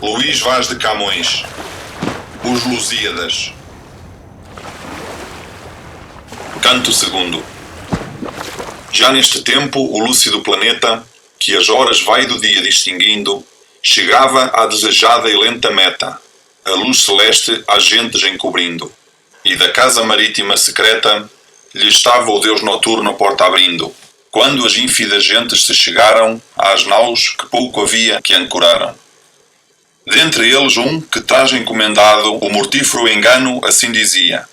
Luís Vaz de Camões. Os Lusíadas. Canto II. Já neste tempo, o lúcido planeta, que as horas vai do dia distinguindo, chegava à desejada e lenta meta, a luz celeste às gentes encobrindo, e da casa marítima secreta lhe estava o Deus noturno a porta abrindo, quando as ínfidas gentes se chegaram às naus que pouco havia que ancoraram. Dentre eles um que traz encomendado o mortífero engano assim dizia: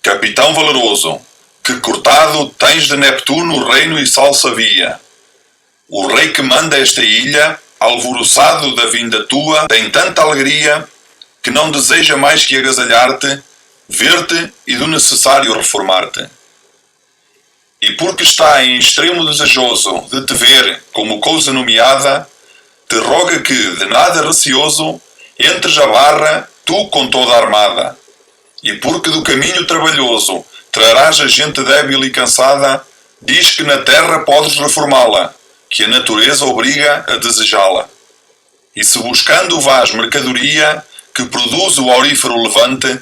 Capitão valeroso, que cortado tens de Neptuno o reino e salsa via. O rei que manda esta ilha, alvoroçado da vinda tua, tem tanta alegria que não deseja mais que agasalhar-te, ver-te e do necessário reformar-te. E porque está em extremo desejoso de te ver como coisa nomeada, te roga que, de nada receoso, entres à barra, tu com toda a armada. E porque do caminho trabalhoso trarás a gente débil e cansada, diz que na terra podes reformá-la, que a natureza obriga a desejá-la. E se buscando vás mercadoria que produz o aurífero levante,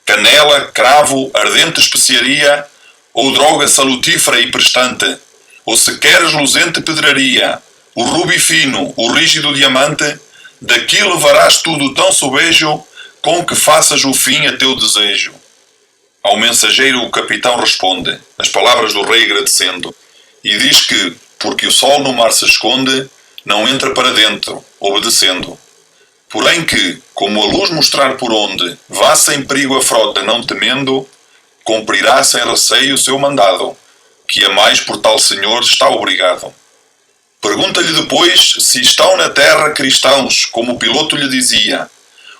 canela, cravo, ardente especiaria, ou droga salutífera e prestante, ou se queres luzente pedraria, o rubi fino, o rígido diamante, daqui levarás tudo tão sobejo, com que faças o fim a teu desejo. Ao mensageiro o capitão responde, as palavras do rei agradecendo, e diz que, porque o sol no mar se esconde, não entra para dentro, obedecendo. Porém que, como a luz mostrar por onde, vá sem perigo a frota não temendo, cumprirá sem receio o seu mandado, que a mais por tal senhor está obrigado. Pergunta-lhe depois se estão na terra cristãos, como o piloto lhe dizia.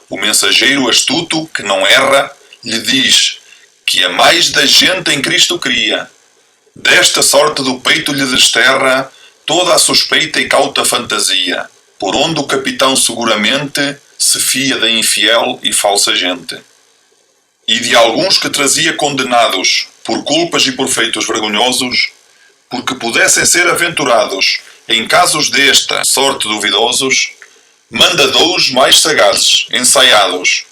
O mensageiro astuto, que não erra, lhe diz que a mais da gente em Cristo cria. Desta sorte do peito lhe desterra toda a suspeita e cauta fantasia, por onde o capitão seguramente se fia da infiel e falsa gente. E de alguns que trazia condenados, por culpas e por feitos vergonhosos, porque pudessem ser aventurados em casos desta sorte duvidosos, manda dous mais sagazes, ensaiados,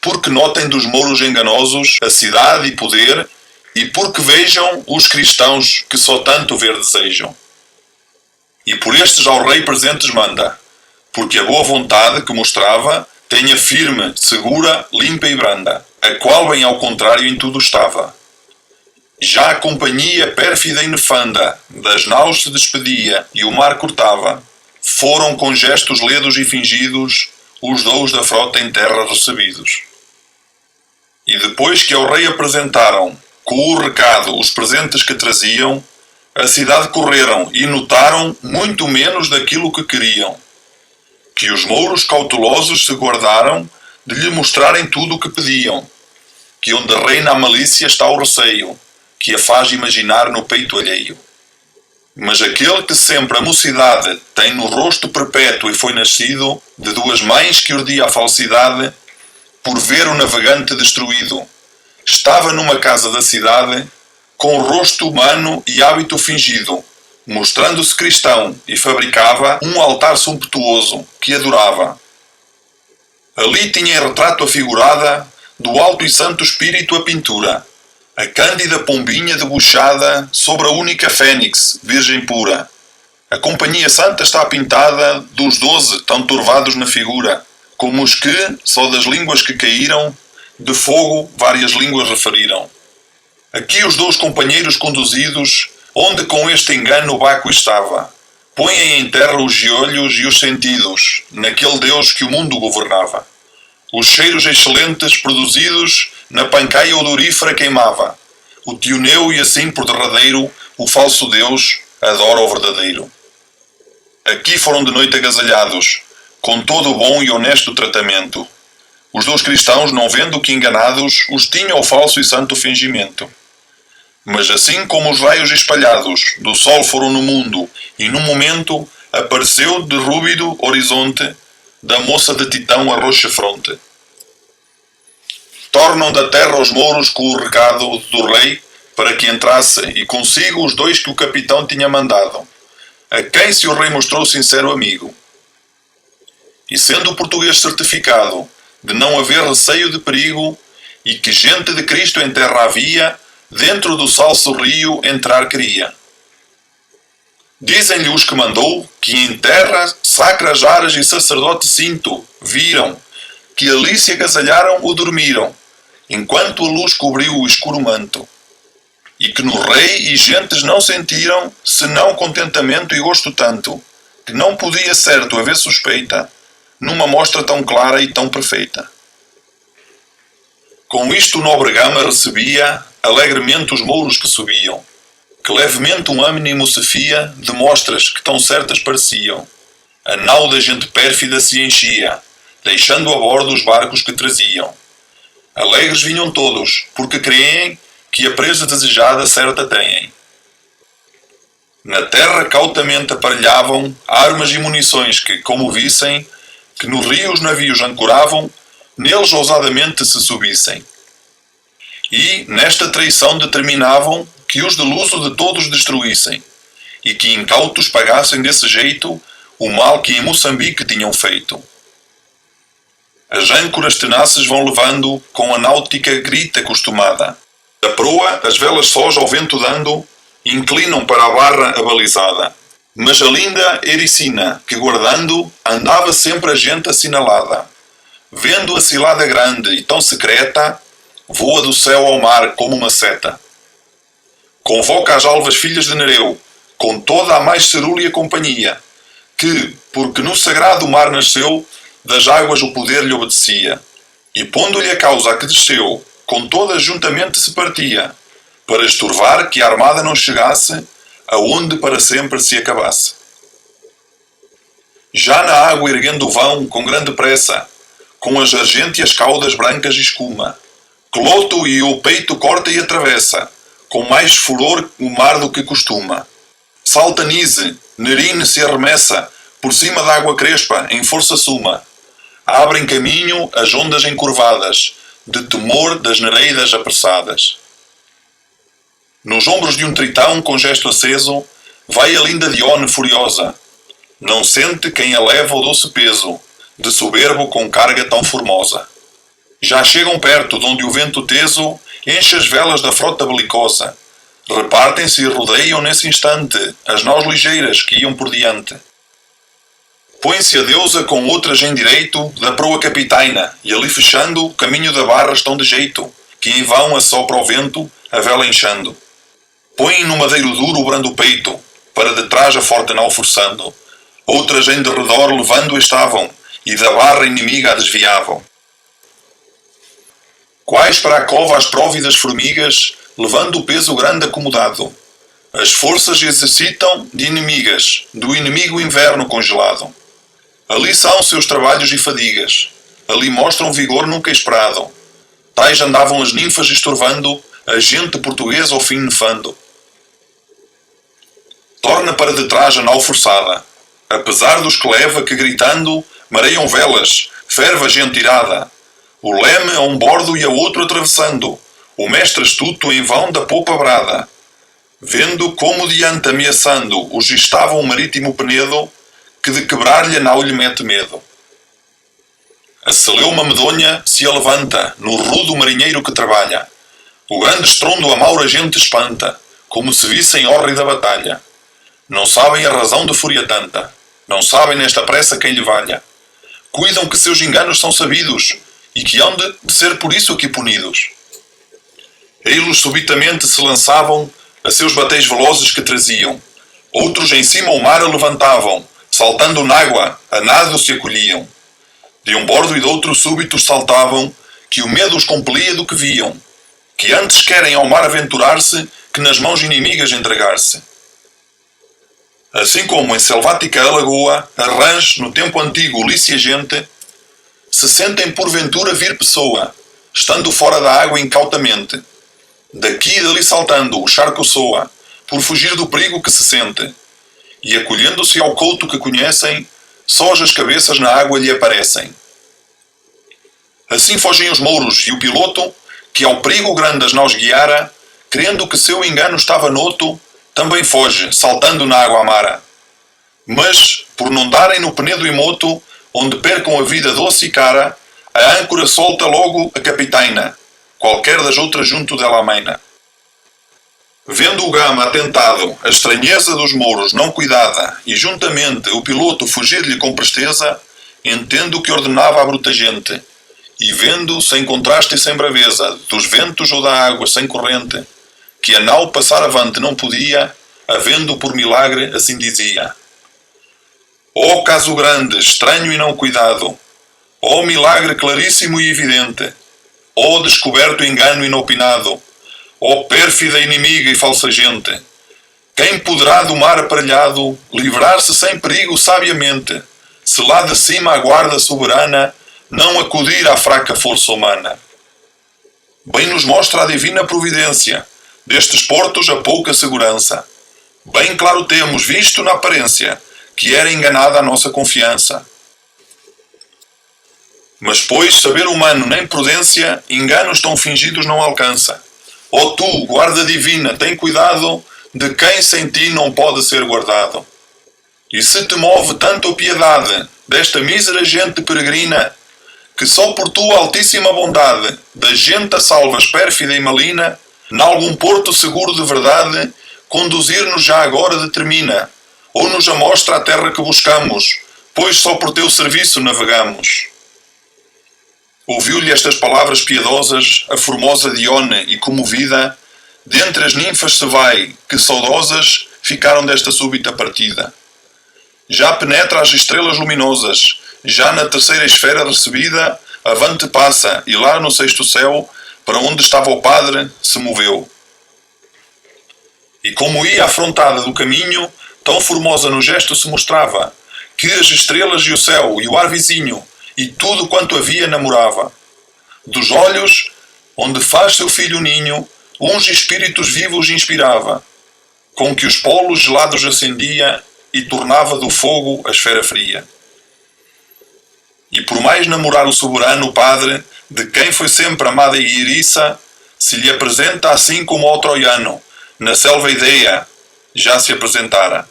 porque notem dos mouros enganosos a cidade e poder, e porque vejam os cristãos que só tanto ver desejam. E por estes ao rei presentes manda, porque a boa vontade que mostrava tenha firme, segura, limpa e branda, a qual bem ao contrário em tudo estava. Já a companhia pérfida e nefanda das naus se despedia e o mar cortava. Foram com gestos ledos e fingidos os dous da frota em terra recebidos. E depois que ao rei apresentaram, com o recado, os presentes que traziam, a cidade correram e notaram muito menos daquilo que queriam. Que os mouros cautelosos se guardaram de lhe mostrarem tudo o que pediam. Que onde reina a malícia está o receio, que a faz imaginar no peito alheio. Mas aquele que sempre a mocidade tem no rosto perpétuo e foi nascido de duas mães que urdia a falsidade, por ver o navegante destruído, estava numa casa da cidade, com rosto humano e hábito fingido, mostrando-se cristão e fabricava um altar sumptuoso que adorava. Ali tinha em retrato afigurada do alto e santo espírito a pintura, a cândida pombinha debuxada sobre a única fênix, virgem pura. A companhia santa está pintada dos 12 tão turvados na figura, como os que, só das línguas que caíram, de fogo várias línguas referiram. Aqui os dois companheiros conduzidos, onde com este engano o Baco estava, põem em terra os olhos e os sentidos, naquele Deus que o mundo governava. Os cheiros excelentes produzidos na pancaia odorífera queimava. O tioneu e assim por derradeiro o falso Deus adora o verdadeiro. Aqui foram de noite agasalhados, com todo o bom e honesto tratamento. Os dois cristãos, não vendo que enganados, os tinham o falso e santo fingimento. Mas assim como os raios espalhados do sol foram no mundo, e num momento apareceu de rúbido horizonte da moça de Titão a roxa fronte. Tornam da terra os mouros com o recado do rei para que entrasse e consigo os dois que o capitão tinha mandado, a quem se o rei mostrou sincero amigo. E sendo o português certificado de não haver receio de perigo, e que gente de Cristo em terra havia, dentro do salso rio entrar queria. Dizem-lhe os que mandou, que em terra sacras aras e sacerdote cinto viram, que ali se agasalharam ou dormiram, enquanto a luz cobriu o escuro manto. E que no rei e gentes não sentiram, senão contentamento e gosto tanto, que não podia certo haver suspeita, numa mostra tão clara e tão perfeita. Com isto o nobre Gama recebia alegremente os mouros que subiam, que levemente um ânimo se fia de mostras que tão certas pareciam. A nau da gente pérfida se enchia, deixando a bordo os barcos que traziam. Alegres vinham todos, porque creem que a presa desejada certa têm. Na terra cautamente aparelhavam armas e munições que, como vissem, que no rio os navios ancoravam, neles ousadamente se subissem. E, nesta traição determinavam que os de luso de todos destruíssem, e que incautos pagassem desse jeito o mal que em Moçambique tinham feito. As âncoras tenaces vão levando com a náutica grita acostumada. Da proa, as velas sós ao vento dando, inclinam para a barra abalizada. Mas a linda Ericina, que guardando, andava sempre a gente assinalada. Vendo a cilada grande e tão secreta, voa do céu ao mar como uma seta. Convoca as alvas filhas de Nereu, com toda a mais cerúlea companhia, que, porque no sagrado mar nasceu, das águas o poder lhe obedecia, e pondo-lhe a causa a que desceu, com todas juntamente se partia, para estorvar que a armada não chegasse, aonde para sempre se acabasse. Já na água erguendo o vão, com grande pressa, com as argênteas caudas brancas e escuma, Cloto e o peito corta e atravessa, com mais furor o mar do que costuma. Salta Nise, Nerine se arremessa, por cima da água crespa, em força suma. Abrem caminho as ondas encurvadas, de temor das nereidas apressadas. Nos ombros de um tritão com gesto aceso, vai a linda Dione furiosa. Não sente quem a leva o doce peso, de soberbo com carga tão formosa. Já chegam perto, donde o vento teso enche as velas da frota belicosa. Repartem-se e rodeiam nesse instante as naus ligeiras que iam por diante. Põe-se a deusa com outras em direito da proa capitaina, e ali fechando o caminho da barra estão de jeito, que em vão assopra o vento, a vela enchendo. Põem no madeiro duro o brando peito, para de trás a forte nau forçando. Outras em derredor levando estavam, e da barra inimiga a desviavam. Quais para a cova as próvidas formigas, levando o peso grande acomodado. As forças exercitam de inimigas, do inimigo inverno congelado. Ali são seus trabalhos e fadigas, ali mostram vigor nunca esperado. Tais andavam as ninfas estorvando, a gente portuguesa ao fim nefando. Torna para detrás a nau forçada, apesar dos que leva que gritando, mareiam velas, ferve a gente irada. O leme a um bordo e a outro atravessando, o mestre astuto em vão da popa brada. Vendo como diante ameaçando os estava um marítimo penedo, que de quebrar-lhe a nau lhe mete medo. A celeuma medonha se levanta no rudo marinheiro que trabalha. O grande estrondo a maura gente espanta, como se vissem hórrida batalha. Não sabem a razão de fúria tanta, não sabem nesta pressa quem lhe valha. Cuidam que seus enganos são sabidos, e que hão de ser por isso aqui punidos. Eles subitamente se lançavam a seus batéis velozes que traziam. Outros em cima o mar levantavam, saltando n'água, a nado se acolhiam. De um bordo e de outro súbitos saltavam, que o medo os compelia do que viam, que antes querem ao mar aventurar-se, que nas mãos inimigas entregar-se. Assim como em selvática alagoa, arrange no tempo antigo lícia gente, se sentem porventura vir pessoa, estando fora da água incautamente. Daqui e dali saltando, o charco soa, por fugir do perigo que se sente. E acolhendo-se ao couto que conhecem, só as cabeças na água lhe aparecem. Assim fogem os mouros e o piloto, que ao perigo grande as naus guiara, crendo que seu engano estava noto, também foge, saltando na água amara. Mas, por não darem no penedo imoto, onde percam a vida doce e cara, a âncora solta logo a capitaina, qualquer das outras junto dela amaina. Vendo o Gama atentado, a estranheza dos mouros não cuidada, e juntamente o piloto fugir-lhe com presteza, entendo que ordenava à bruta gente, e vendo, sem contraste e sem braveza, dos ventos ou da água sem corrente, que a nau passar avante não podia, havendo por milagre assim dizia: ó caso grande, estranho e não cuidado, ó milagre claríssimo e evidente, ó descoberto engano inopinado, ó pérfida inimiga e falsa gente, quem poderá do mar aparelhado livrar-se sem perigo sabiamente, se lá de cima a guarda soberana não acudir à fraca força humana? Bem nos mostra a divina providência destes portos a pouca segurança. Bem claro temos visto na aparência que era enganada a nossa confiança. Mas pois saber humano nem prudência enganos tão fingidos não alcança. Ó tu, guarda divina, tem cuidado de quem sem ti não pode ser guardado. E se te move tanto a piedade desta mísera gente peregrina, que só por tua altíssima bondade da gente a salvas pérfida e malina, n'algum porto seguro de verdade, conduzir-nos já agora determina, ou nos amostra a terra que buscamos, pois só por teu serviço navegamos. Ouviu-lhe estas palavras piedosas a formosa Dione e comovida, dentre as ninfas se vai, que saudosas ficaram desta súbita partida. Já penetra as estrelas luminosas, já na terceira esfera recebida, avante passa, e lá no sexto céu, para onde estava o Padre, se moveu. E como ia afrontada do caminho, tão formosa no gesto se mostrava, que as estrelas e o céu e o ar vizinho, e tudo quanto havia namorava. Dos olhos, onde faz seu filho ninho, uns espíritos vivos inspirava, com que os polos gelados acendia, e tornava do fogo a esfera fria. E por mais namorar o soberano Padre, de quem foi sempre amada e iriça, se lhe apresenta assim como ao troiano, na selva Ideia, já se apresentara.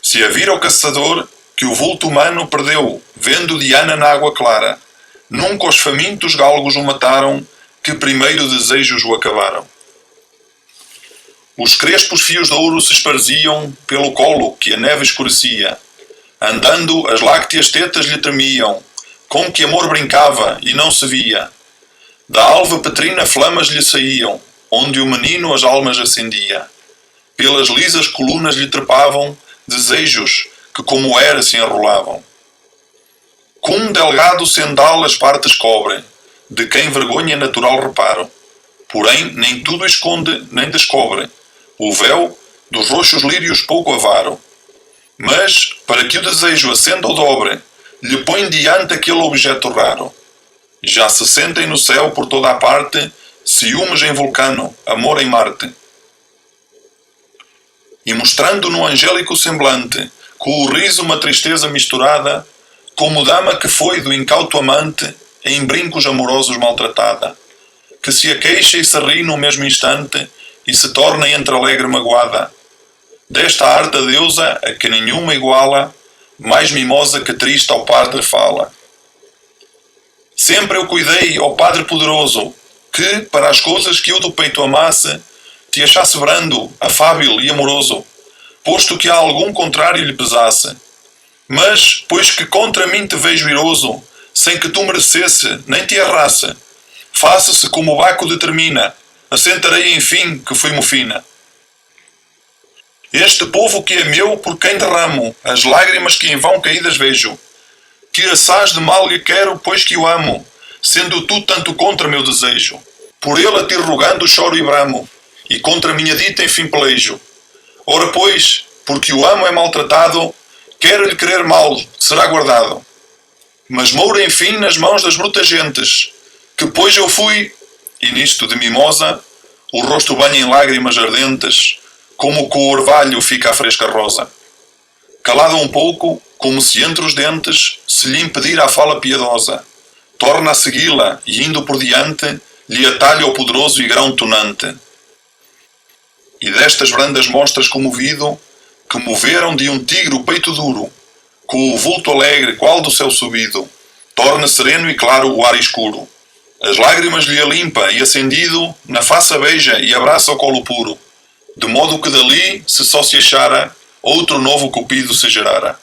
Se a vira o caçador, que o vulto humano perdeu, vendo Diana na água clara, nunca os famintos galgos o mataram, que primeiro desejos o acabaram. Os crespos fios de ouro se esparziam pelo colo que a neve escurecia. Andando, as lácteas tetas lhe tremiam, com que amor brincava e não se via. Da alva petrina flamas lhe saíam, onde o menino as almas acendia. Pelas lisas colunas lhe trepavam desejos que como era se enrolavam. Com delgado sendal as partes cobre, de quem vergonha natural reparo. Porém, nem tudo esconde nem descobre o véu dos roxos lírios pouco avaro. Mas, para que o desejo acenda ao dobre, lhe põe diante aquele objeto raro. Já se sentem no céu por toda a parte, ciúmes em Vulcano, amor em Marte. E mostrando no angélico semblante, com o riso uma tristeza misturada, como dama que foi do incauto amante, em brincos amorosos maltratada, que se aqueixa e se ri no mesmo instante, e se torna entre alegre magoada. Desta arte a deusa, a que nenhuma iguala, mais mimosa que triste ao Padre fala. Sempre eu cuidei, ó Padre poderoso, que, para as coisas que eu do peito amasse, te achasse brando, afável e amoroso, posto que a algum contrário lhe pesasse. Mas, pois que contra mim te vejo iroso, sem que tu merecesse, nem te errasse, faça-se como o Baco determina, assentarei enfim que fui mofina. Este povo que é meu, por quem derramo as lágrimas que em vão caídas vejo, que assaz de mal lhe quero, pois que o amo, sendo tu tanto contra meu desejo. Por ele a ti rogando choro e bramo, e contra minha dita enfim pelejo. Ora pois, porque o amo é maltratado, quero-lhe querer mal, será guardado. Mas moura enfim nas mãos das brutas gentes, que pois eu fui, e nisto de mimosa, o rosto banha em lágrimas ardentes, como com o orvalho fica a fresca rosa. Calada um pouco, como se entre os dentes se lhe impedir a fala piedosa, torna a segui-la e indo por diante, lhe atalha o poderoso e grão tonante. E destas brandas mostras comovido, que moveram de um tigre o peito duro, com o vulto alegre qual do céu subido, torna sereno e claro o ar escuro. As lágrimas lhe limpa e acendido, na face beija e abraça o colo puro, de modo que dali, se só se achara, outro novo cupido se gerara.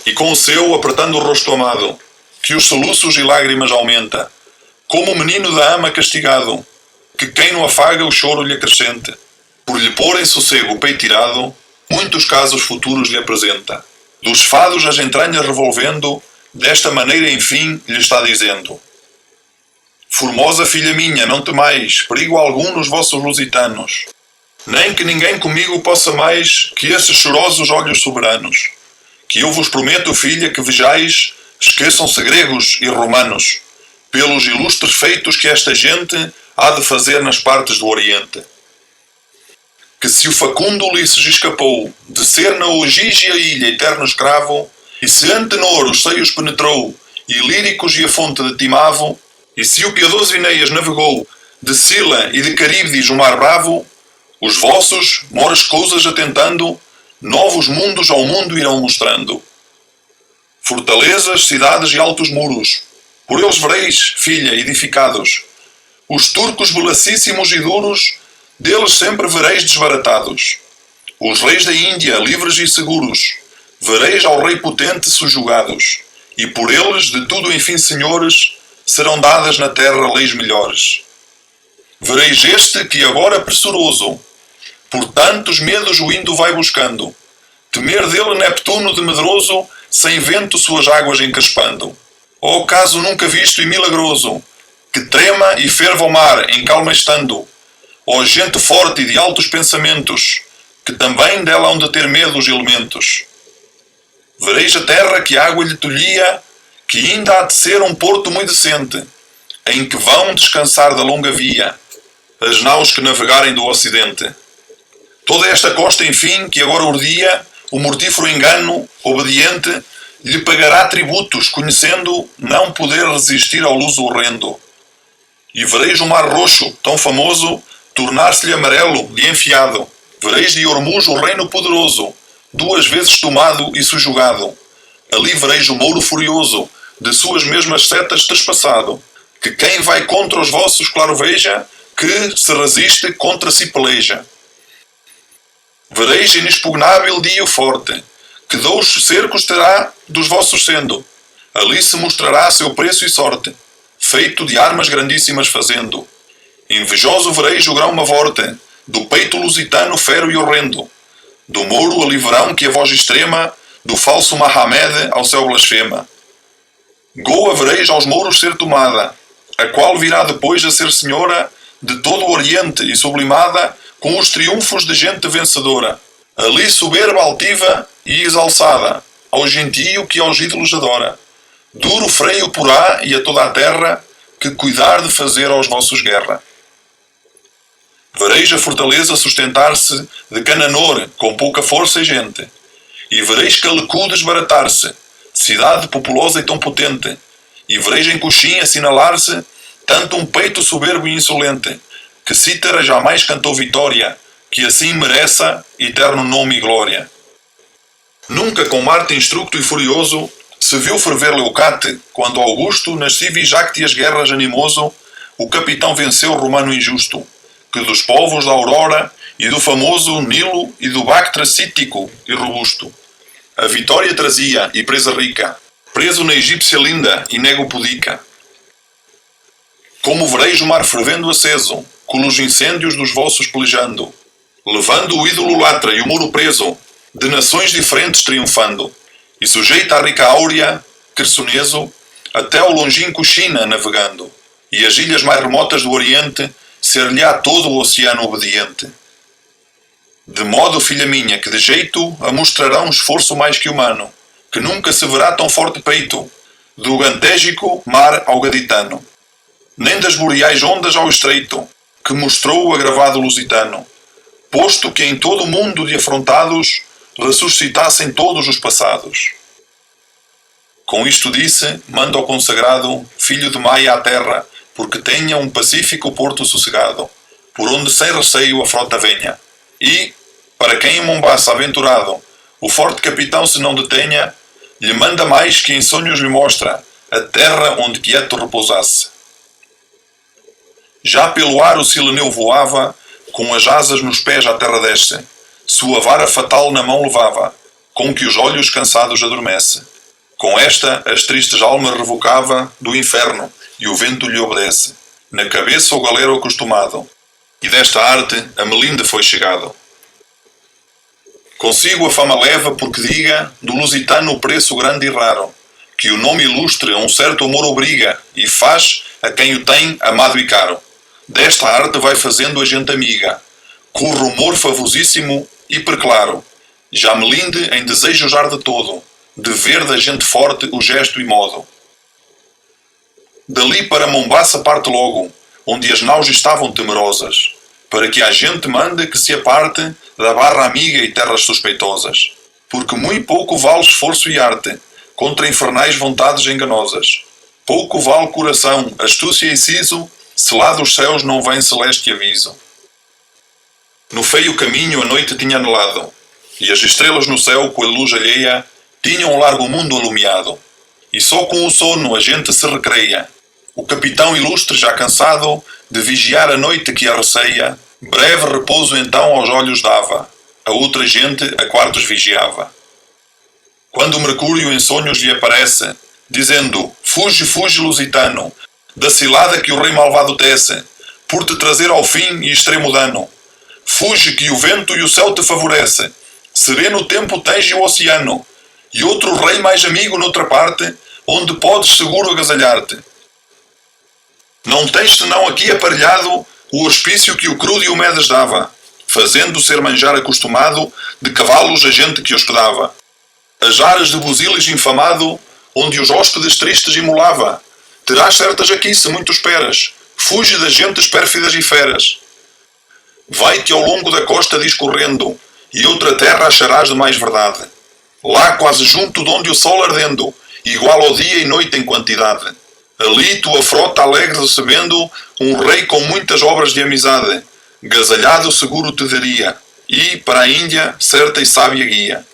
E com o seu, apertando o rosto amado, que os soluços e lágrimas aumenta, como o menino da ama castigado, que quem no afaga o choro lhe acrescente, por lhe pôr em sossego o peito tirado, muitos casos futuros lhe apresenta. Dos fados as entranhas revolvendo, desta maneira enfim lhe está dizendo: Formosa filha minha, não temais perigo algum nos vossos lusitanos, nem que ninguém comigo possa mais que esses chorosos olhos soberanos, que eu vos prometo, filha, que vejais, esqueçam-se gregos e romanos, pelos ilustres feitos que esta gente há de fazer nas partes do Oriente. Que se o Facundo Ulisses escapou de ser na Ogígia ilha eterno escravo, e se Antenor os seios penetrou, e Líricos e a fonte de Timavo, e se o piedoso Ineias navegou de Sila e de Caríbdis o mar bravo, os vossos, moras cousas atentando, novos mundos ao mundo irão mostrando. Fortalezas, cidades e altos muros, por eles vereis, filha, edificados. Os turcos velacíssimos e duros, deles sempre vereis desbaratados. Os reis da Índia, livres e seguros, vereis ao rei potente subjugados, e por eles, de tudo enfim senhores, serão dadas na terra leis melhores. Vereis este que agora pressuroso, por tantos medos o indo vai buscando, temer dele Neptuno de medroso, sem vento suas águas encrespando. Ó caso nunca visto e milagroso, que trema e ferva o mar em calma estando, ó gente forte e de altos pensamentos, que também dela hão de ter medo os elementos. Vereis a terra que a água lhe tolhia, que ainda há de ser um porto muito decente, em que vão descansar da longa via as naus que navegarem do ocidente. Toda esta costa, enfim, que agora urdia, o mortífero engano, obediente, lhe pagará tributos, conhecendo não poder resistir ao luso horrendo. E vereis o mar roxo, tão famoso, tornar-se-lhe amarelo, de enfiado. Vereis de Ormuz o reino poderoso, duas vezes tomado e subjugado. Ali vereis o mouro furioso, de suas mesmas setas trespassado, que quem vai contra os vossos claro veja, que se resiste contra si peleja. Vereis inexpugnável dia forte, que dous cercos terá dos vossos sendo. Ali se mostrará seu preço e sorte, feito de armas grandíssimas fazendo. Invejoso vereis o grão mavorte, do peito lusitano fero e horrendo, do mouro a livrão que a voz extrema, do falso Mahamed ao céu blasfema. Goa vereis aos mouros ser tomada, a qual virá depois a ser senhora de todo o Oriente e sublimada com os triunfos de gente vencedora. Ali soberba altiva e exalçada, ao gentio que aos ídolos adora. Duro freio porá e a toda a terra, que cuidar de fazer aos vossos guerra. Vereis a fortaleza sustentar-se de Cananor com pouca força e gente, e vereis Calecu desbaratar-se, cidade populosa e tão potente, e vereis em Coxim assinalar-se tanto um peito soberbo e insolente, que Cítara jamais cantou vitória, que assim mereça eterno nome e glória. Nunca com Marte instructo e furioso se viu ferver Leucate, quando Augusto, nas civis jácteas guerras animoso, o capitão venceu o romano injusto, que dos povos da Aurora e do famoso Nilo e do Bactra cítico e robusto a vitória trazia e presa rica, preso na egípcia linda e nego pudica. Como vereis o mar fervendo aceso, com os incêndios dos vossos pelejando, levando o ídolo latra e o muro preso, de nações diferentes triunfando, e sujeita a rica áurea, Quersoneso, até ao longínquo China navegando, e as ilhas mais remotas do Oriente, ser-lhe-á todo o oceano obediente. De modo, filha minha, que de jeito a mostrará um esforço mais que humano, que nunca se verá tão forte peito, do Gantégico mar ao Gaditano, nem das boreais ondas ao estreito, que mostrou o agravado lusitano, posto que em todo o mundo de afrontados ressuscitassem todos os passados. Com isto disse, manda ao consagrado, filho de Maia à terra, porque tenha um pacífico porto sossegado, por onde sem receio a frota venha. E, para quem em Mombasa aventurado, o forte capitão se não detenha, lhe manda mais que em sonhos lhe mostra a terra onde quieto repousasse. Já pelo ar o Cileneu voava, com as asas nos pés à terra desce, sua vara fatal na mão levava, com que os olhos cansados adormece. Com esta as tristes almas revocava do inferno, e o vento lhe obedece. Na cabeça o galero acostumado, e desta arte a melinde foi chegado. Consigo a fama leva porque diga do lusitano o preço grande e raro, que o nome ilustre a um certo amor obriga, e faz a quem o tem amado e caro. Desta arte vai fazendo a gente amiga, com rumor favosíssimo e preclaro, já melinde em desejo jar de todo, de ver da gente forte o gesto e modo. Dali para Mombaça parte logo, onde as naus estavam temerosas, para que a gente mande que se aparte da barra amiga e terras suspeitosas, porque muito pouco vale esforço e arte, contra infernais vontades enganosas. Pouco vale coração, astúcia e siso, se lá dos céus não vem celeste aviso. No feio caminho a noite tinha anelado, e as estrelas no céu com a luz alheia tinham o largo mundo alumiado, e só com o sono a gente se recreia. O capitão ilustre, já cansado de vigiar a noite que a receia, breve repouso então aos olhos dava, a outra gente a quartos vigiava. Quando o Mercúrio em sonhos lhe aparece, dizendo: fuge, fuge, lusitano, da cilada que o rei malvado tece, por te trazer ao fim e extremo dano. Fuge que o vento e o céu te favorece, sereno tempo tens o oceano, e outro rei mais amigo noutra parte, onde podes seguro agasalhar-te. Não tens senão aqui aparelhado o hospício que o Crudo e o Medes dava, fazendo ser manjar acostumado de cavalos a gente que hospedava. As aras de Buzilis infamado, onde os hóspedes tristes imolava, terás certas aqui se muito esperas, fuge das gentes pérfidas e feras. Vai-te ao longo da costa discorrendo, e outra terra acharás de mais verdade. Lá quase junto de onde o sol ardendo, igual ao dia e noite em quantidade. Ali tua frota alegre recebendo, um rei com muitas obras de amizade, gasalhado seguro te daria, e, para a Índia, certa e sábia guia.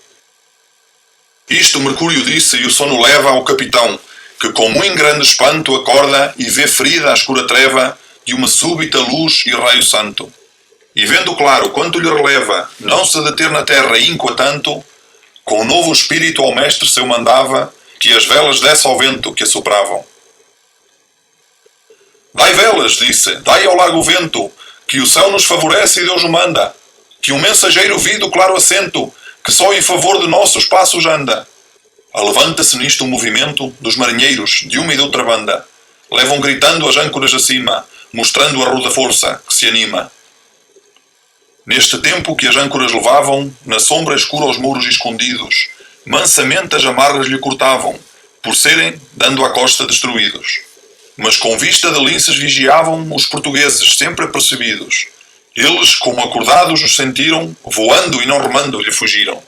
Isto Mercúrio disse e o sono leva ao capitão, que com muito grande espanto acorda e vê ferida a escura treva de uma súbita luz e raio santo. E vendo claro quanto lhe releva não se deter na terra ínqua tanto, com novo espírito ao mestre seu mandava que as velas desse ao vento que assopravam. Dai velas, disse, dai ao largo vento, que o céu nos favorece e Deus o manda, que um mensageiro vi do claro assento, que só em favor de nossos passos anda. Alevanta-se nisto um movimento dos marinheiros de uma e de outra banda. Levam gritando as âncoras acima, mostrando a ruda força que se anima. Neste tempo que as âncoras levavam, na sombra escura aos muros escondidos, mansamente as amarras lhe cortavam, por serem, dando à costa, destruídos. Mas com vista de linces vigiavam os portugueses, sempre apercebidos. Eles, como acordados, os sentiram, voando e não remando, lhe fugiram.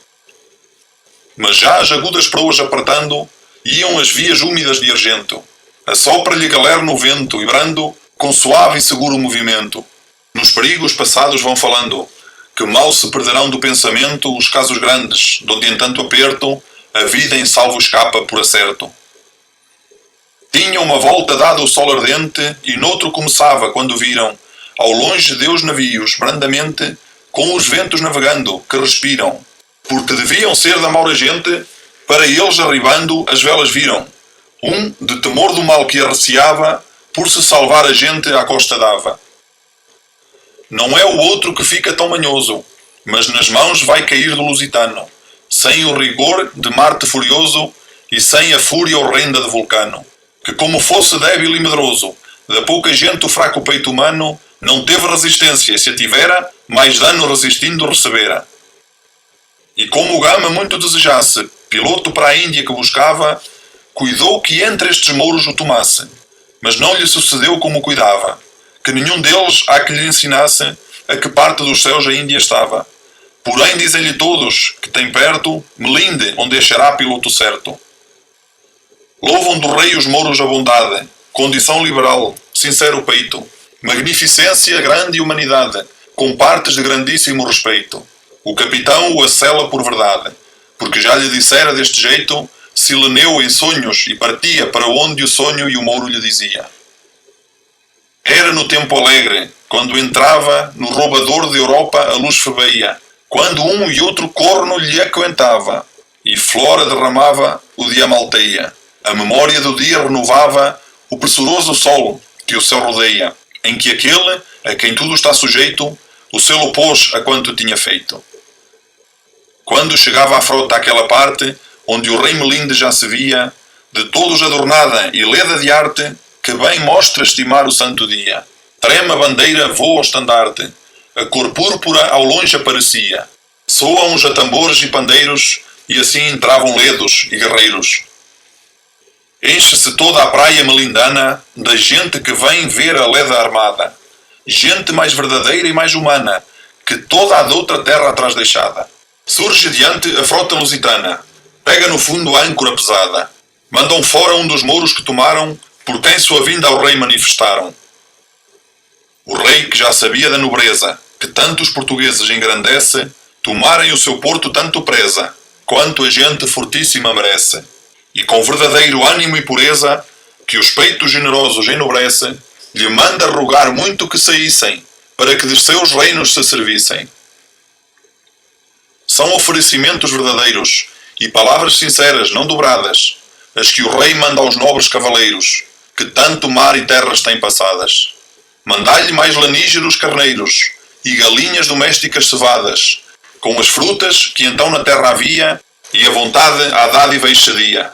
Mas já as agudas proas apertando, iam as vias úmidas de argento. Assopra-lhe galera no vento, e brando, com suave e seguro movimento. Nos perigos passados vão falando, que mal se perderão do pensamento os casos grandes, donde em tanto aperto, a vida em salvo escapa por acerto. Tinha uma volta dada o sol ardente, e noutro começava, quando viram, ao longe Deus navios, brandamente, com os ventos navegando, que respiram, porque deviam ser da maura gente, para eles arribando as velas viram. Um, de temor do mal que arreciava, por se salvar a gente à costa dava. Não é o outro que fica tão manhoso, mas nas mãos vai cair do lusitano, sem o rigor de Marte furioso e sem a fúria horrenda de Vulcano, que como fosse débil e medroso, da pouca gente o fraco peito humano não teve resistência, e se a tivera, mais dano resistindo recebera. E como o Gama muito desejasse, piloto para a Índia que buscava, cuidou que entre estes mouros o tomasse, mas não lhe sucedeu como cuidava, que nenhum deles há que lhe ensinasse a que parte dos céus a Índia estava. Porém dizem-lhe todos que tem perto Melinde, onde achará piloto certo. Louvam do rei os mouros a bondade, condição liberal, sincero peito, magnificência, grande humanidade, com partes de grandíssimo respeito. O capitão o acela por verdade, porque já lhe dissera deste jeito, se leneu em sonhos e partia para onde o sonho e o mouro lhe dizia. Era no tempo alegre, quando entrava no roubador de Europa a luz febeia, quando um e outro corno lhe aguentava, e Flora derramava o dia malteia. A memória do dia renovava o pressuroso sol que o céu rodeia, em que aquele, a quem tudo está sujeito, o selo pôs a quanto tinha feito. Quando chegava à frota àquela parte, onde o rei Melinde já se via, de todos adornada e leda de arte, que bem mostra estimar o santo dia. Trema a bandeira, voa ao estandarte, a cor púrpura ao longe aparecia. Soam já tambores e pandeiros, e assim entravam ledos e guerreiros. Enche-se toda a praia melindana da gente que vem ver a leda armada. Gente mais verdadeira e mais humana que toda a de outra terra atrás deixada. Surge diante a frota lusitana, pega no fundo a âncora pesada. Mandam fora um dos mouros que tomaram, por quem sua vinda ao rei manifestaram. O rei, que já sabia da nobreza, que tantos portugueses engrandece, tomarem o seu porto tanto preza, quanto a gente fortíssima merece. E com verdadeiro ânimo e pureza, que os peitos generosos enobrece, lhe manda rogar muito que saíssem, para que dos seus reinos se servissem. São oferecimentos verdadeiros, e palavras sinceras não dobradas, as que o rei manda aos nobres cavaleiros, que tanto mar e terras têm passadas. Mandai-lhe mais lanígeros carneiros, e galinhas domésticas cevadas, com as frutas que então na terra havia, e a vontade à dádiva excedia.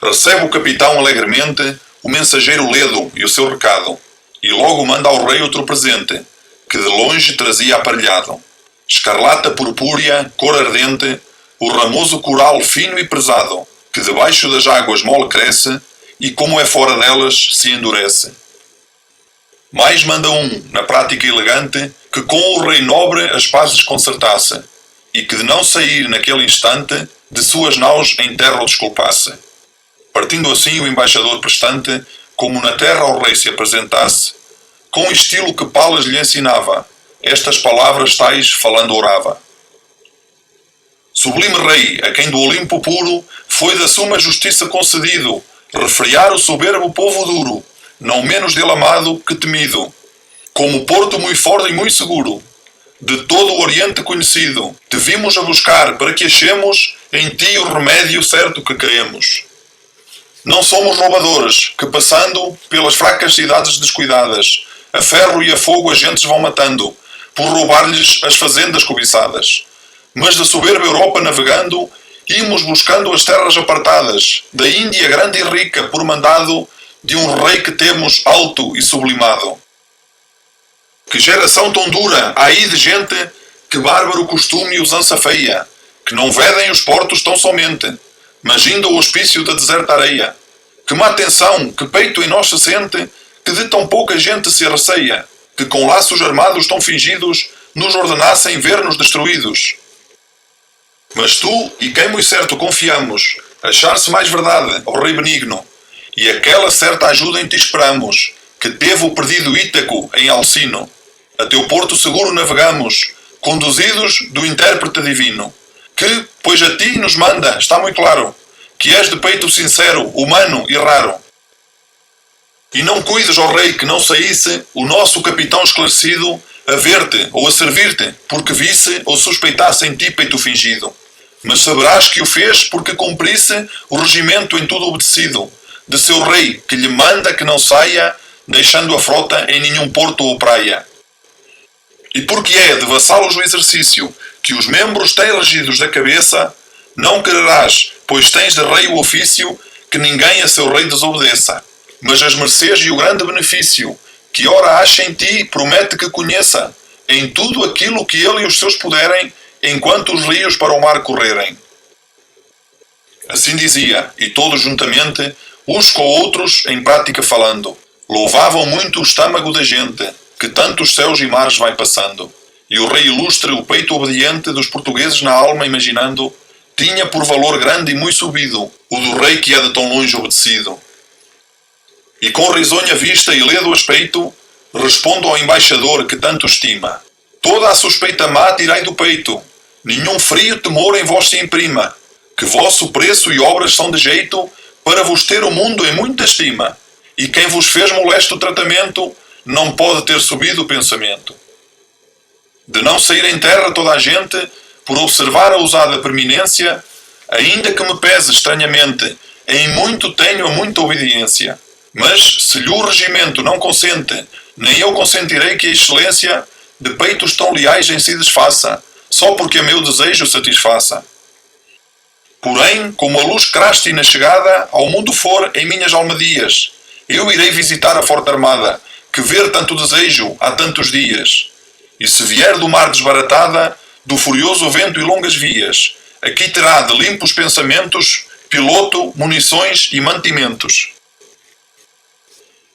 Recebe o capitão alegremente o mensageiro ledo e o seu recado, e logo manda ao rei outro presente, que de longe trazia aparelhado. Escarlata purpúrea, cor ardente, o ramoso coral fino e pesado, que debaixo das águas mole cresce, e como é fora delas se endurece. Mais manda um, na prática elegante, que com o rei nobre as pazes concertasse, e que de não sair naquele instante, de suas naus em terra o desculpasse. Partindo assim o embaixador prestante, como na terra ao rei se apresentasse, com estilo que Palas lhe ensinava, estas palavras tais falando orava. Sublime rei, a quem do Olimpo puro foi da suma justiça concedido refrear o soberbo povo duro, não menos dele amado que temido, como porto muito forte e muito seguro, de todo o Oriente conhecido, te vimos a buscar para que achemos em ti o remédio certo que queremos. Não somos roubadores, que passando pelas fracas cidades descuidadas, a ferro e a fogo as gentes vão matando, por roubar-lhes as fazendas cobiçadas. Mas da soberba Europa navegando, imos buscando as terras apartadas, da Índia grande e rica, por mandado de um rei que temos alto e sublimado. Que geração tão dura há aí de gente, que bárbaro costume e usança feia, que não vedem os portos tão somente, mas indo ao hospício da deserta areia. Que má atenção, que peito em nós se sente, que de tão pouca gente se receia, que com laços armados tão fingidos nos ordenassem ver-nos destruídos. Mas tu, e quem muito certo confiamos, achar-se mais verdade, ó Rei benigno, e aquela certa ajuda em ti esperamos, que teve o perdido Ítaco em Alcino. A teu porto seguro navegamos, conduzidos do intérprete divino, que, pois a ti nos manda, está muito claro, que és de peito sincero, humano e raro. E não cuides, ó Rei, que não saísse o nosso capitão esclarecido a ver-te ou a servir-te, porque visse ou suspeitasse em ti peito fingido. Mas saberás que o fez porque cumprisse o regimento em tudo obedecido, de seu rei, que lhe manda que não saia, deixando a frota em nenhum porto ou praia. E porque é de vassalos o exercício, que os membros têm regidos da cabeça, não quererás, pois tens de rei o ofício, que ninguém a seu rei desobedeça. Mas as mercês e o grande benefício, que ora acha em ti, promete que conheça, em tudo aquilo que ele e os seus puderem, enquanto os rios para o mar correrem. Assim dizia, e todos juntamente, uns com outros, em prática falando, louvavam muito o estômago da gente, que tantos céus e mares vai passando. E o rei ilustre, o peito obediente dos portugueses na alma imaginando, tinha por valor grande e muito subido o do rei que é de tão longe obedecido. E com risonha vista e ledo aspecto, respondo ao embaixador que tanto estima. Toda a suspeita má tirai do peito, nenhum frio temor em vós se imprima. que vosso preço e obras são de jeito para vos ter o mundo em muita estima, e quem vos fez molesto tratamento não pode ter subido o pensamento. De não sair em terra toda a gente, por observar a usada preeminência, ainda que me pese estranhamente, em muito tenho muita obediência. Mas, se lhe o regimento não consente, nem eu consentirei que a excelência de peitos tão leais em si desfaça, só porque a meu desejo satisfaça. Porém, como a luz craste na chegada ao mundo for em minhas almadias, eu irei visitar a forte armada, que ver tanto desejo há tantos dias. E se vier do mar desbaratada, do furioso vento e longas vias, aqui terá de limpos pensamentos, piloto, munições e mantimentos.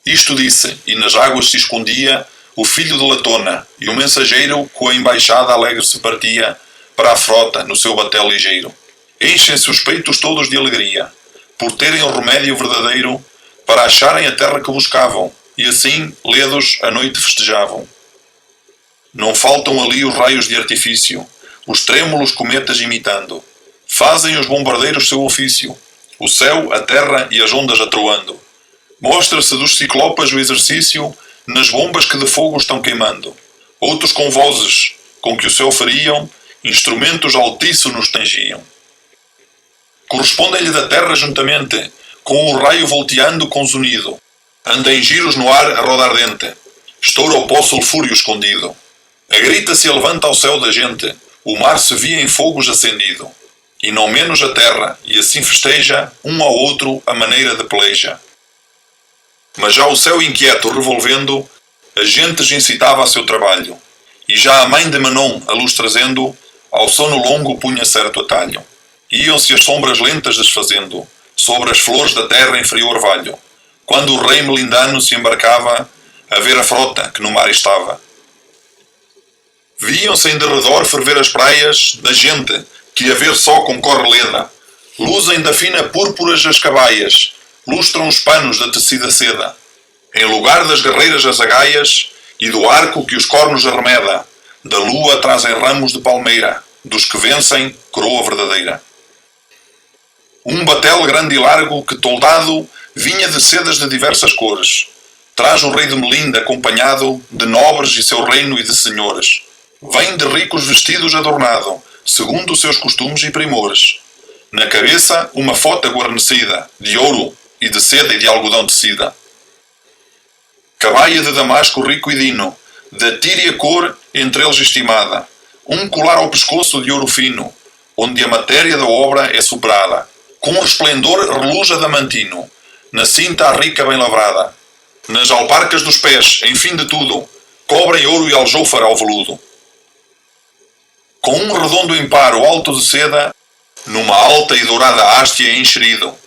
Isto disse, e nas águas se escondia o filho de Latona, e o mensageiro com a embaixada alegre se partia para a frota no seu batel ligeiro. Enchem-se os peitos todos de alegria, por terem o remédio verdadeiro para acharem a terra que buscavam, e assim, ledos, a noite festejavam. Não faltam ali os raios de artifício, os trêmulos cometas imitando. Fazem os bombardeiros seu ofício, o céu, a terra e as ondas atroando. Mostra-se dos ciclopas o exercício nas bombas que de fogo estão queimando. Outros com vozes, com que o céu feriam, instrumentos altíssimos tangiam. Correspondem-lhe da terra juntamente, com o raio volteando consunido. Anda em giros no ar a roda ardente, estoura o pó sulfúreo escondido. A grita se levanta ao céu da gente, o mar se via em fogos acendido. E não menos a terra, e assim festeja, um ao outro, a maneira de peleja. Mas já o céu inquieto revolvendo, as gentes incitava a seu trabalho, e já a mãe de Manon, a luz trazendo, ao sono longo punha certo atalho. Iam-se as sombras lentas desfazendo, sobre as flores da terra em frio orvalho, quando o rei melindano se embarcava a ver a frota que no mar estava. Viam-se em derredor ferver as praias da gente, que a ver só concorre leda. Luzem da fina púrpuras as cabaias, lustram os panos da tecida seda. Em lugar das guerreiras as agaias, e do arco que os cornos arremeda, da lua trazem ramos de palmeira, dos que vencem, coroa verdadeira. Um batel grande e largo que, toldado, vinha de sedas de diversas cores. Traz o rei de Melinda acompanhado de nobres e seu reino e de senhores. Vem de ricos vestidos adornado, segundo os seus costumes e primores. Na cabeça, uma fota guarnecida, de ouro e de seda e de algodão tecida. Cabaia de damasco rico e dino, da tíria cor entre eles estimada. Um colar ao pescoço de ouro fino, onde a matéria da obra é superada. Com resplendor reluz adamantino, na cinta a rica bem lavrada. Nas alparcas dos pés, em fim de tudo, cobrem ouro e aljôfar ao veludo. Com um redondo emparo alto de seda, numa alta e dourada hástia encherido,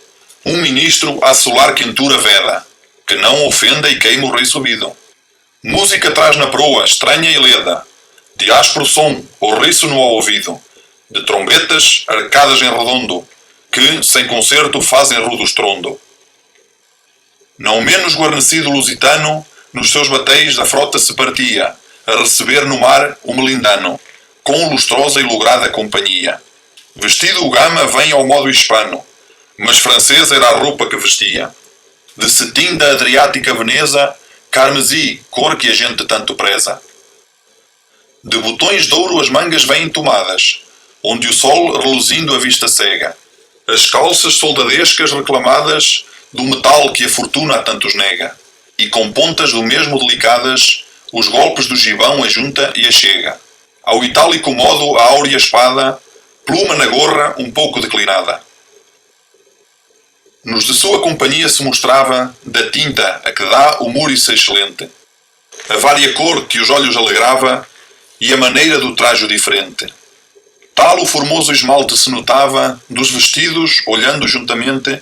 um ministro a solar quentura veda, que não ofenda e queima o rei subido. Música traz na proa, estranha e leda, de áspero som, horrísono ao ouvido, de trombetas arcadas em redondo, que, sem concerto, fazem rudo estrondo. Não menos guarnecido lusitano, nos seus batéis da frota se partia, a receber no mar o melindano, com lustrosa e lograda companhia. Vestido o gama vem ao modo hispano, mas francesa era a roupa que vestia. De cetim da Adriática Veneza, carmesi, cor que a gente tanto preza. De botões de ouro as mangas vêm tomadas, onde o sol reluzindo a vista cega. As calças soldadescas reclamadas do metal que a fortuna a tantos nega. E com pontas do mesmo delicadas, os golpes do gibão a junta e a chega. Ao itálico modo a áurea espada, pluma na gorra um pouco declinada. Nos de sua companhia se mostrava, da tinta a que dá o muriço excelente, a vária cor que os olhos alegrava e a maneira do trajo diferente. Tal o formoso esmalte se notava, dos vestidos, olhando juntamente,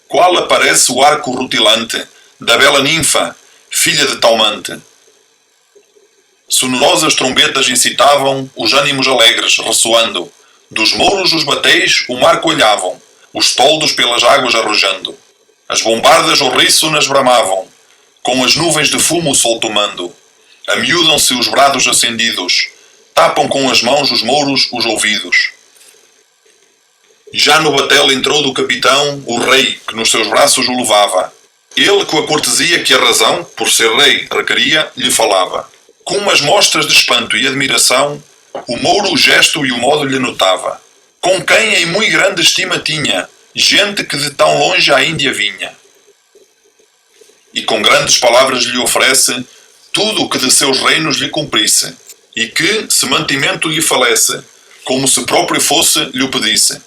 qual aparece o arco rutilante da bela ninfa, filha de Taumante. Sonorosas trombetas incitavam os ânimos alegres, ressoando. Dos mouros os batéis o marco olhavam, os toldos pelas águas arrojando. As bombardas horríssonas bramavam, com as nuvens de fumo o sol tomando. Amiúdam-se os brados acendidos, tapam com as mãos os mouros os ouvidos. Já no batel entrou do capitão o rei, que nos seus braços o levava. Ele, com a cortesia que a razão, por ser rei, requeria, lhe falava. Com umas mostras de espanto e admiração, o mouro o gesto e o modo lhe notava. Com quem em muito grande estima tinha, gente que de tão longe à Índia vinha. E com grandes palavras lhe oferece tudo o que de seus reinos lhe cumprisse, e que, se mantimento lhe falece, como se próprio fosse, lhe o pedisse.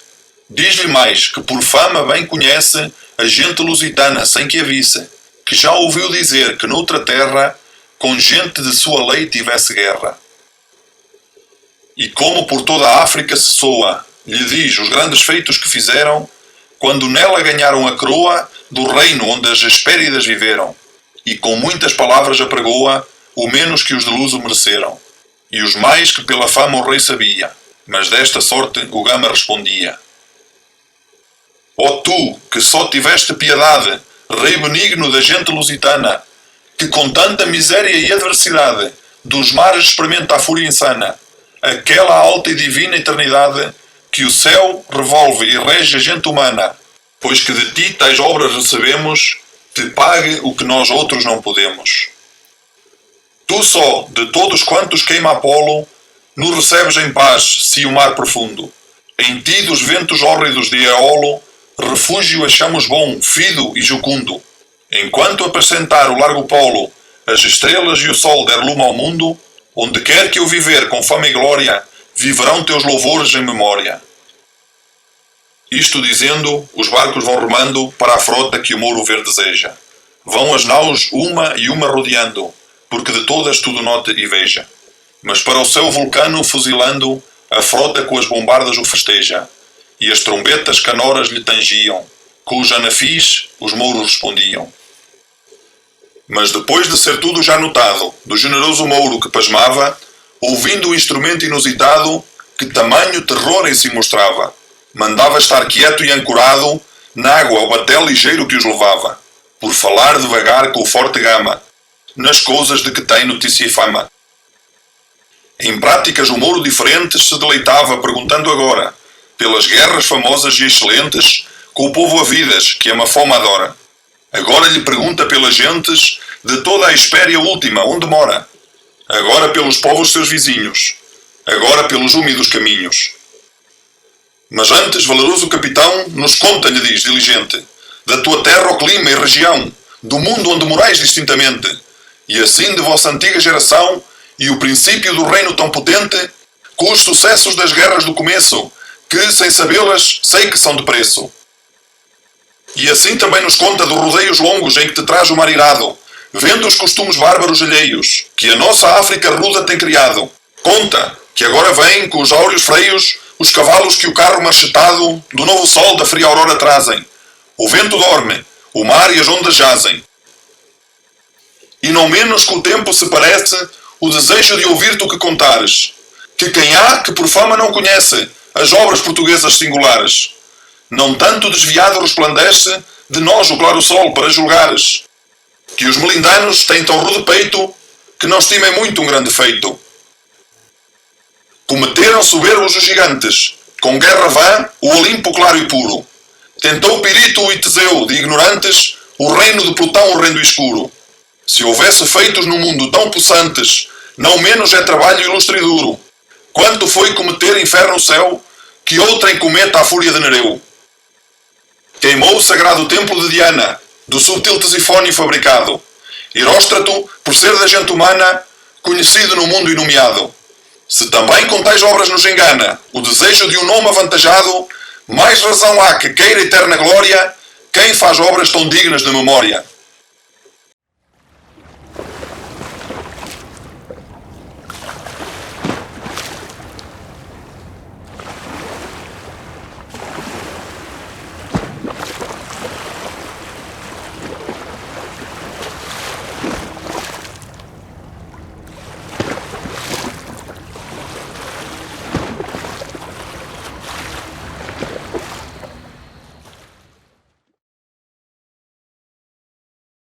Diz-lhe mais que por fama bem conhece a gente lusitana sem que a visse, que já ouviu dizer que noutra terra com gente de sua lei tivesse guerra. E como por toda a África se soa, lhe diz os grandes feitos que fizeram, quando nela ganharam a coroa do reino onde as Hespéridas viveram, e com muitas palavras apregoa o menos que os de Luso mereceram, e os mais que pela fama o rei sabia, mas desta sorte o Gama respondia. Ó tu, que só tiveste piedade, rei benigno da gente lusitana, que com tanta miséria e adversidade dos mares experimenta a fúria insana, aquela alta e divina eternidade que o céu revolve e rege a gente humana, pois que de ti tais obras recebemos, te pague o que nós outros não podemos. Tu só, de todos quantos queima Apolo, nos recebes em paz, se o mar profundo. Em ti dos ventos hórridos de Eolo, refúgio achamos bom, fido e jucundo. Enquanto apacentar o largo polo, as estrelas e o sol der lume ao mundo, onde quer que eu viver com fama e glória, viverão teus louvores em memória. Isto dizendo, os barcos vão remando para a frota que o Mouro ver deseja. Vão as naus uma e uma rodeando, porque de todas tudo note e veja. Mas para o céu vulcano fuzilando, a frota com as bombardas o festeja, e as trombetas canoras lhe tangiam, com os anafis os mouros respondiam. Mas depois de ser tudo já notado, do generoso mouro que pasmava, ouvindo o instrumento inusitado, que tamanho terror em si mostrava, mandava estar quieto e ancorado na água ao batel ligeiro que os levava, por falar devagar com o forte Gama, nas coisas de que tem notícia e fama. Em práticas o mouro diferentes se deleitava, perguntando agora, pelas guerras famosas e excelentes, com o povo a vidas, que a Mafoma adora. Agora lhe pergunta pelas gentes de toda a Hespéria última, onde mora. Agora pelos povos seus vizinhos. Agora pelos úmidos caminhos. Mas antes, valeroso capitão, nos conta, lhe diz, diligente, da tua terra o clima e região, do mundo onde morais distintamente, e assim de vossa antiga geração, e o princípio do reino tão potente, com os sucessos das guerras do começo, que, sem sabê-las, sei que são de preço. E assim também nos conta dos rodeios longos em que te traz o mar irado, vendo os costumes bárbaros alheios, que a nossa África ruda tem criado. Conta que agora vêm, com os áureos freios, os cavalos que o carro marchetado do novo sol da fria aurora trazem. O vento dorme, o mar e as ondas jazem. E não menos que o tempo se parece o desejo de ouvir-te o que contares, que quem há que por fama não conhece as obras portuguesas singulares, não tanto desviado resplandece de nós o claro sol para julgares, que os melindanos têm tão rude peito que não estimem muito um grande feito. Cometeram soberbos os gigantes, com guerra vã o Olimpo claro e puro. Tentou Pirito e Teseu, de ignorantes, o reino de Plutão horrendo e escuro. Se houvesse feitos no mundo tão possantes, não menos é trabalho ilustre e duro, quanto foi cometer inferno o céu, que outrem cometa a fúria de Nereu. Queimou o sagrado templo de Diana, do subtil Tesifone fabricado, Heróstrato, por ser da gente humana, conhecido no mundo e nomeado. Se também com tais obras nos engana o desejo de um nome avantajado, mais razão há que queira eterna glória quem faz obras tão dignas de memória.